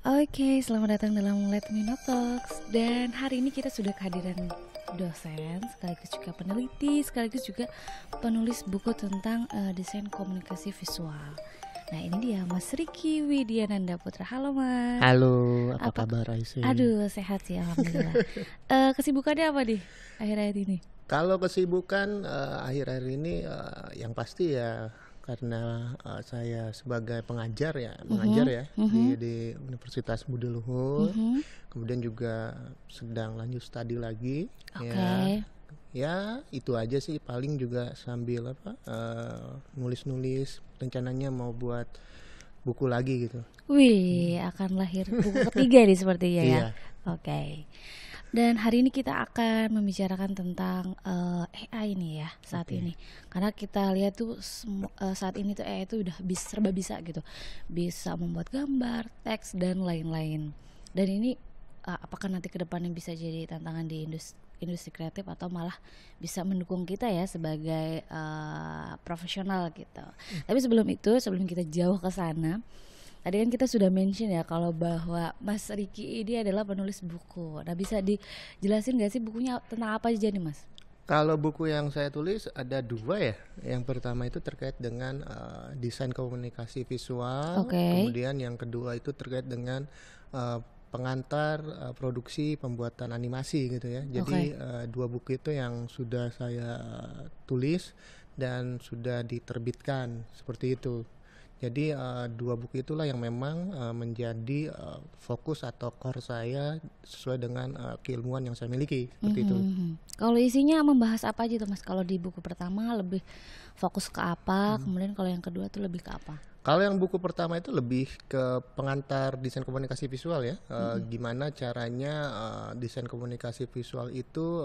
Oke, selamat datang dalam Let Me Know Talks. Dan hari ini kita sudah kehadiran dosen, sekaligus juga peneliti, sekaligus juga penulis buku tentang desain komunikasi visual. Nah, ini dia Mas Riki Widiananda Putra. Halo Mas. Halo, apa kabar Aisyah? Aduh, sehat sih alhamdulillah. Kesibukannya apa nih akhir-akhir ini? Kalau kesibukan akhir-akhir ini yang pasti ya karena saya sebagai pengajar ya, di Universitas Budi Luhur, kemudian juga sedang lanjut studi lagi. Oke. Ya itu aja sih, paling juga sambil nulis-nulis, rencananya mau buat buku lagi gitu. Wih, akan lahir buku ketiga nih sepertinya ya. Iya. Oke. Dan hari ini kita akan membicarakan tentang AI nih ya saat ini. Karena kita lihat tuh saat ini tuh AI itu udah serba bisa gitu. Bisa membuat gambar, teks dan lain-lain. Dan ini apakah nanti ke depannya bisa jadi tantangan di industri kreatif atau malah bisa mendukung kita ya sebagai profesional gitu. Tapi sebelum kita jauh ke sana, tadi kan kita sudah mention ya kalau bahwa Mas Riki ini adalah penulis buku. Nah, bisa dijelasin gak sih bukunya tentang apa aja nih Mas? Kalau buku yang saya tulis ada dua ya. Yang pertama itu terkait dengan desain komunikasi visual. Kemudian yang kedua itu terkait dengan pengantar produksi pembuatan animasi gitu ya. Jadi dua buku itu yang sudah saya tulis dan sudah diterbitkan seperti itu. Jadi dua buku itulah yang memang menjadi fokus atau core saya sesuai dengan keilmuan yang saya miliki seperti itu. Kalau isinya membahas apa aja tuh Mas? Kalau di buku pertama lebih fokus ke apa? Kemudian kalau yang kedua tuh lebih ke apa? Kalau yang buku pertama itu lebih ke pengantar desain komunikasi visual ya. Gimana caranya desain komunikasi visual itu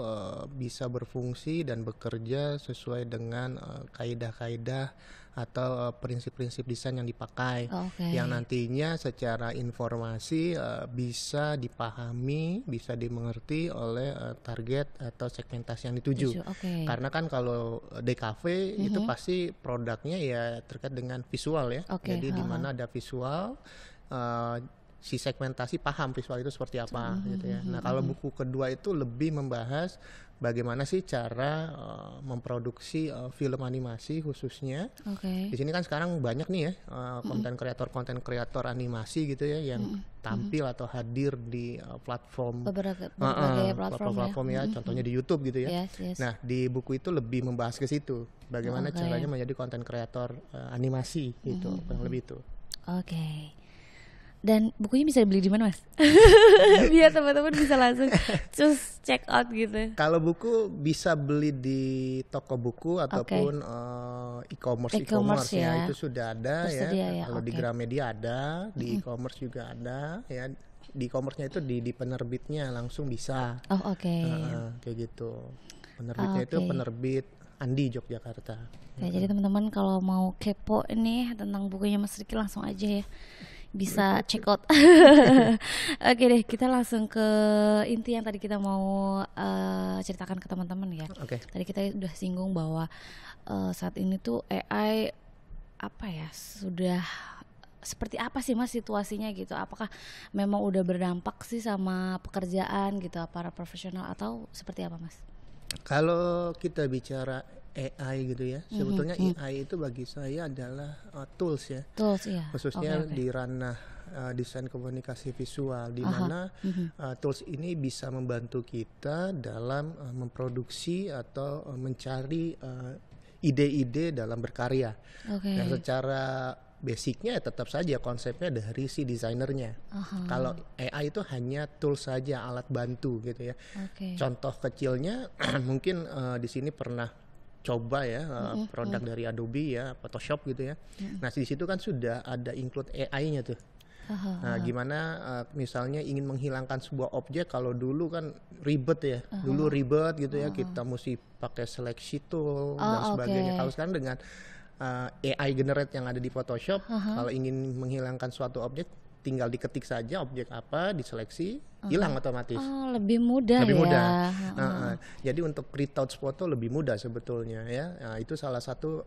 bisa berfungsi dan bekerja sesuai dengan kaidah-kaidah atau prinsip-prinsip desain yang dipakai, yang nantinya secara informasi bisa dipahami, bisa dimengerti oleh target atau segmentasi yang dituju. Karena kan kalau DKV itu pasti produknya ya terkait dengan visual ya. Jadi di mana ada visual, si segmentasi paham visual itu seperti apa gitu ya. Nah, kalau buku kedua itu lebih membahas bagaimana sih cara memproduksi film animasi khususnya. Di sini kan sekarang banyak nih ya konten kreator animasi gitu ya yang tampil atau hadir di platform platform ya, contohnya di YouTube gitu ya. Nah, di buku itu lebih membahas ke situ, bagaimana caranya menjadi konten kreator animasi gitu, kurang lebih itu. Dan bukunya bisa dibeli di mana Mas? Biar teman-teman bisa langsung just check out gitu. Kalau buku bisa beli di toko buku ataupun e-commerce ya, itu sudah ada ya. Kalau di Gramedia ada, di e-commerce juga ada ya. Di e-commerce-nya itu di penerbitnya langsung bisa. Kayak gitu. Penerbitnya itu penerbit Andi Yogyakarta. Jadi teman-teman kalau mau kepo nih tentang bukunya Mas Riki langsung aja ya. Bisa check out. Oke deh, kita langsung ke inti yang tadi kita mau ceritakan ke teman-teman ya. Tadi kita udah singgung bahwa saat ini tuh AI sudah seperti apa sih Mas situasinya gitu? Apakah memang udah berdampak sih sama pekerjaan gitu para profesional atau seperti apa Mas? Kalau kita bicara AI gitu ya, sebetulnya AI itu bagi saya adalah tools ya, khususnya di ranah desain komunikasi visual, di mana tools ini bisa membantu kita dalam memproduksi atau mencari ide-ide dalam berkarya. Nah, secara basicnya tetap saja konsepnya dari si desainernya. Kalau AI itu hanya tools saja, alat bantu gitu ya. Contoh kecilnya mungkin di sini pernah coba ya produk dari Adobe ya, Photoshop gitu ya. Nah, di situ kan sudah ada include AI-nya tuh. Nah, gimana misalnya ingin menghilangkan sebuah objek, kalau dulu kan ribet ya, dulu ribet gitu ya, kita mesti pakai seleksi tool dan sebagainya. Kalau sekarang dengan AI generate yang ada di Photoshop, kalau ingin menghilangkan suatu objek tinggal diketik saja objek apa, diseleksi, hilang otomatis. Lebih mudah. Jadi untuk retouch foto lebih mudah sebetulnya ya. Nah, itu salah satu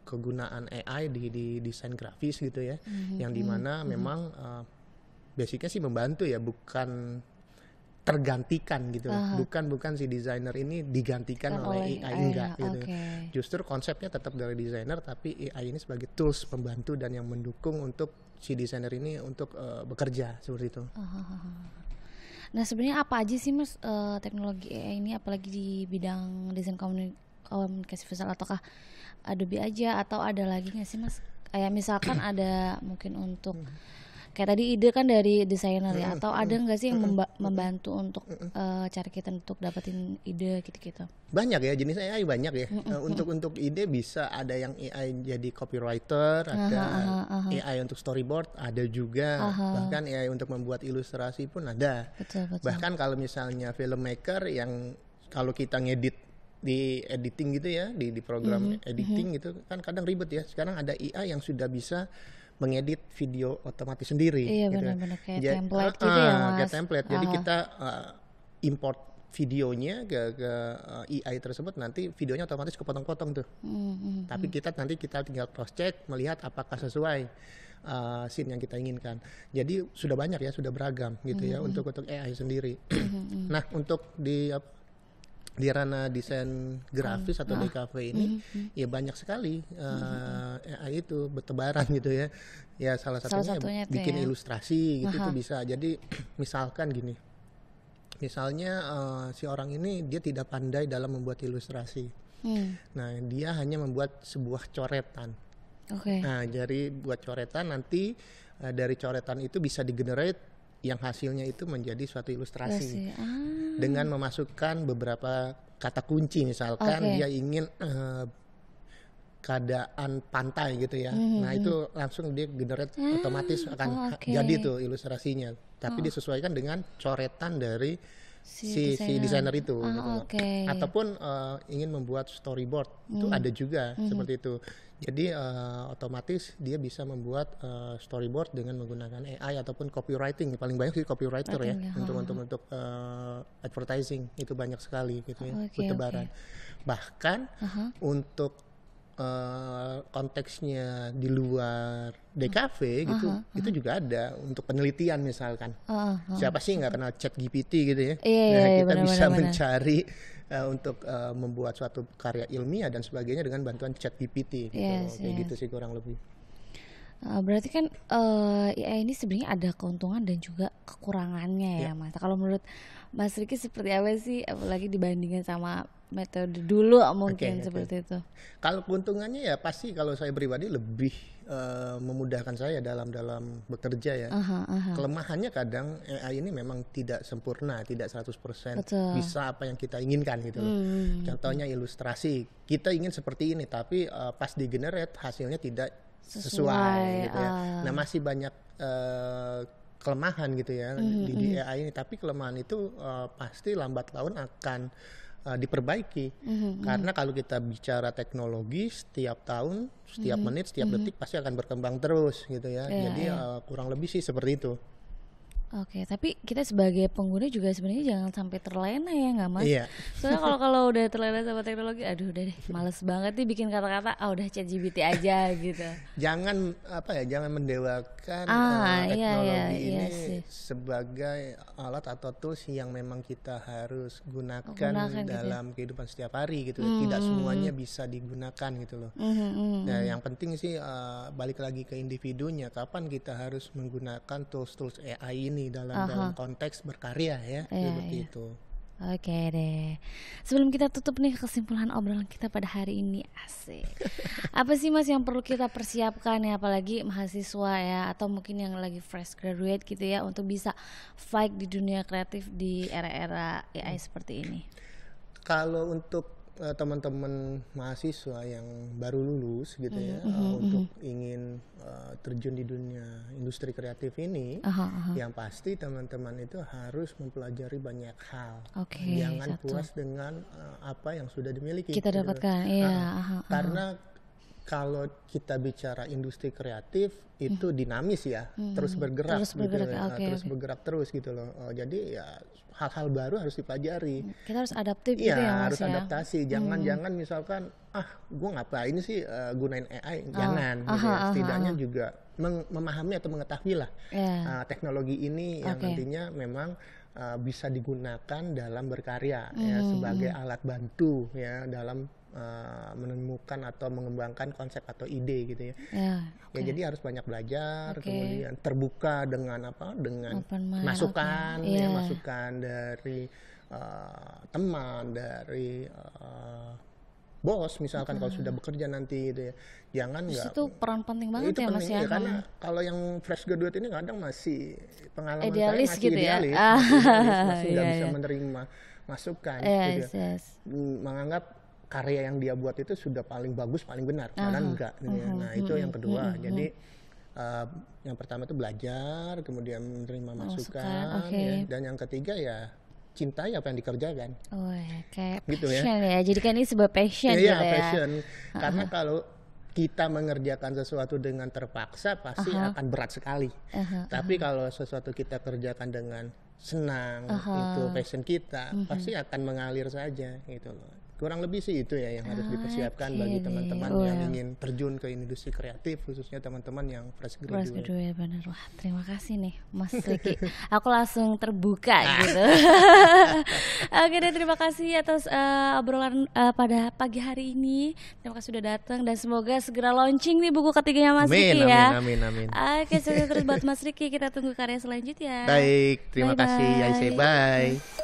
kegunaan AI di desain grafis gitu ya, yang dimana memang basicnya sih membantu ya, bukan tergantikan gitu loh. Bukan si desainer ini digantikan Kan oleh oleh AI, AI enggak ya, gitu. oke. Justru konsepnya tetap dari desainer, tapi AI ini sebagai tools pembantu dan yang mendukung untuk si desainer ini untuk bekerja seperti itu. Nah sebenarnya apa aja sih Mas teknologi AI ini, apalagi di bidang desain komunikasi visual, ataukah Adobe aja atau ada lagi nggak sih Mas? Kayak misalkan ada mungkin untuk kayak tadi ide kan dari desainer ya, atau ada nggak sih yang membantu untuk cara kita untuk dapetin ide gitu-gitu? Banyak ya, jenis AI banyak ya. Untuk ide bisa ada yang AI jadi copywriter, ada AI untuk storyboard, ada juga bahkan AI untuk membuat ilustrasi pun ada. Betul. Bahkan kalau misalnya filmmaker yang kalau kita ngedit di editing gitu ya, di program editing gitu kan kadang ribet ya. Sekarang ada AI yang sudah bisa mengedit video otomatis sendiri. Iya gitu. benar-benar kayak template gitu ya Mas. Kayak template. Jadi kita import videonya ke AI tersebut, nanti videonya otomatis kepotong-potong tuh. Tapi kita tinggal cross check melihat apakah sesuai scene yang kita inginkan. Jadi sudah banyak ya, sudah beragam gitu ya untuk AI sendiri. Nah, untuk di ranah desain grafis atau DKV ini ya banyak sekali AI itu bertebaran gitu ya. Ya salah satunya bikin ya. ilustrasi gitu itu bisa. Jadi misalkan gini. Misalnya si orang ini dia tidak pandai dalam membuat ilustrasi. Nah, dia hanya membuat sebuah coretan. Nah, jadi buat coretan nanti dari coretan itu bisa digenerate yang hasilnya itu menjadi suatu ilustrasi dengan memasukkan beberapa kata kunci, misalkan dia ingin keadaan pantai gitu ya. Nah itu langsung dia generate otomatis akan jadi tuh ilustrasinya, tapi disesuaikan dengan coretan dari si desainer itu gitu. Ataupun ingin membuat storyboard itu ada juga seperti itu. Jadi otomatis dia bisa membuat storyboard dengan menggunakan AI ataupun copywriting. Paling banyak sih copywriter ya untuk advertising itu banyak sekali gitu ya bertebaran. Bahkan untuk konteksnya di luar DKV gitu itu juga ada untuk penelitian misalkan. Siapa sih nggak kenal ChatGPT gitu ya? Nah, kita bisa mencari untuk membuat suatu karya ilmiah dan sebagainya dengan bantuan ChatGPT gitu. Kayak gitu sih kurang lebih. Berarti kan AI ini sebenarnya ada keuntungan dan juga kekurangannya ya Mas. Kalau menurut Mas Riki seperti apa sih, apalagi dibandingkan sama metode dulu mungkin seperti itu? Kalau keuntungannya ya pasti kalau saya pribadi lebih memudahkan saya dalam bekerja ya. Kelemahannya kadang AI ini memang tidak sempurna, tidak 100% bisa apa yang kita inginkan gitu loh. Contohnya ilustrasi, kita ingin seperti ini tapi pas di-generate hasilnya tidak sesuai gitu ya. Nah, masih banyak kelemahan gitu ya di AI ini, tapi kelemahan itu pasti lambat laun akan diperbaiki. Karena kalau kita bicara teknologi, setiap tahun, setiap menit, setiap detik pasti akan berkembang terus gitu ya. Jadi kurang lebih sih seperti itu. Oke, tapi kita sebagai pengguna juga sebenarnya jangan sampai terlena ya nggak Mas? Iya. Soalnya kalau udah terlena sama teknologi, aduh udah deh, males banget nih bikin kata-kata, udah ChatGPT aja gitu. Jangan mendewakan teknologi ini sebagai alat atau tools yang memang kita harus gunakan dalam kehidupan setiap hari gitu. Tidak semuanya bisa digunakan gitu loh. Nah, yang penting sih balik lagi ke individunya, kapan kita harus menggunakan tools AI ini dalam konteks berkarya ya, seperti itu. Oke deh. Sebelum kita tutup nih kesimpulan obrolan kita pada hari ini, asik. Apa sih Mas yang perlu kita persiapkan ya, apalagi mahasiswa ya, atau mungkin yang lagi fresh graduate gitu ya, untuk bisa fight di dunia kreatif di era-era AI seperti ini? Kalau untuk teman-teman mahasiswa yang baru lulus gitu ya, untuk ingin terjun di dunia industri kreatif ini, yang pasti teman-teman itu harus mempelajari banyak hal. Jangan puas dengan apa yang sudah dimiliki. Kita gitu. dapatkan, Karena Kalau kita bicara industri kreatif itu dinamis ya, terus bergerak Terus gitu bergerak, ya, oke, terus oke. bergerak terus gitu loh. Jadi ya hal-hal baru harus dipelajari. Kita harus adaptif gitu ya Iya, Mas harus ya. adaptasi. Jangan misalkan gue ngapain sih gunain AI? Jangan gitu Aha, ya. aha, Setidaknya juga memahami atau mengetahui lah Ya, teknologi ini yang oke. nantinya memang bisa digunakan dalam berkarya ya sebagai alat bantu ya dalam menemukan atau mengembangkan konsep atau ide gitu ya. Ya, Ya jadi harus banyak belajar, Oke. kemudian terbuka dengan apa? Dengan Open mind, masukan oke. ya, Iya. masukan dari teman, dari bos misalkan kalau sudah bekerja nanti gitu ya. Jangan Terus nggak itu peran penting banget itu ya Mas penting ya. ya, karena kalau yang fresh graduate ini kadang masih pengalaman Idealis saya masih gitu ya. idealis, masih nggak Iya, bisa iya. menerima masukan gitu. Yes, yes. Menganggap karya yang dia buat itu sudah paling bagus, paling benar, padahal enggak gitu ya. Nah, itu yang kedua. Jadi yang pertama itu belajar, kemudian menerima masukan oke. ya, dan yang ketiga ya cintai apa yang dikerjakan. Oh ya, kayak Gitu ya. passion ya. Jadi kan ini sebuah passion Iya, gitu ya. passion. Karena kalau kita mengerjakan sesuatu dengan terpaksa pasti akan berat sekali. Tapi kalau sesuatu kita kerjakan dengan senang, itu passion kita, pasti akan mengalir saja gitu loh. Kurang lebih sih itu ya yang harus dipersiapkan bagi Oke. teman-teman Wow. yang ingin terjun ke industri kreatif, khususnya teman-teman yang fresh Fresh graduate. kedua ya benar. Wah, terima kasih nih Mas Riki. Aku langsung terbuka gitu. Oke deh, terima kasih atas obrolan pada pagi hari ini. Terima kasih sudah datang dan semoga segera launching nih buku ketiganya Mas Amin, Riki ya. amin, amin, amin. Oke, sukses terus buat Mas Riki. Kita tunggu karya selanjutnya. Baik, terima kasih Bye-bye. Yaise, bye.